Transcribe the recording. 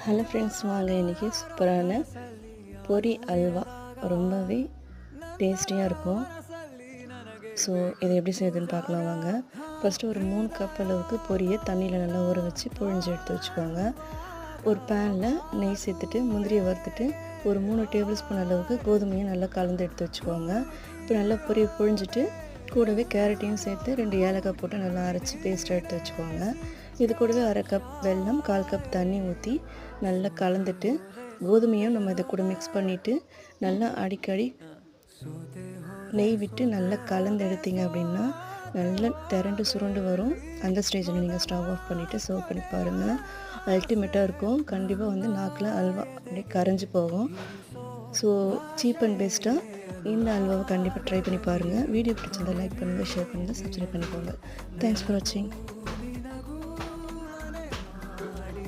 Hello friends, வாங்க இன்றைக்கி சூப்பரான பொரி அல்வா ரொம்பவே டேஸ்டியாக இருக்கும். ஸோ இதை எப்படி செய்யுதுன்னு பார்க்கலாம் வாங்க. ஃபஸ்ட்டு ஒரு 3 கப் அளவுக்கு பொரியை தண்ணியில் நல்லா ஊற வச்சு புழிஞ்சு எடுத்து வச்சுக்கோங்க. ஒரு பேனில் நெய் சேர்த்துட்டு முந்திரியை வறுத்துட்டு ஒரு 3 டேபிள் ஸ்பூன் அளவுக்கு கோதுமையை நல்லா கலந்து எடுத்து வச்சுக்கோங்க. இப்போ நல்லா பொரியை புழிஞ்சிட்டு கூடவே கேரட்டையும் சேர்த்து 2 ஏலக்காய் போட்டு நல்லா அரைச்சி பேஸ்ட்டாக எடுத்து வச்சுக்கோங்க. இது கூடவே 1/2 கப் வெல்லம், 1/4 கப் தண்ணி ஊற்றி நல்லா கலந்துட்டு கோதுமையும் நம்ம இதை கூட மிக்ஸ் பண்ணிவிட்டு நல்லா அடிக்கடி நெய் விட்டு நல்லா கலந்து எடுத்தீங்க அப்படின்னா நல்லா திரண்டு சுருண்டு வரும். அந்த ஸ்டேஜில் நீங்கள் ஸ்டவ் ஆஃப் பண்ணிவிட்டு சர்வ் பண்ணி பாருங்கள். அல்டிமேட்டாக இருக்கும். கண்டிப்பாக வந்து நாக்கில் அல்வா அப்படியே கரைஞ்சி போகும். ஸோ சீப் அண்ட் பெஸ்ட்டாக இந்த அல்வாவை கண்டிப்பாக ட்ரை பண்ணி பாருங்கள். வீடியோ பிடிச்சிருந்தால் லைக் பண்ணுங்கள், ஷேர் பண்ணுங்கள், சப்ஸ்கிரைப் பண்ணிக்கோங்க. தேங்க்ஸ் ஃபார் வாட்சிங்.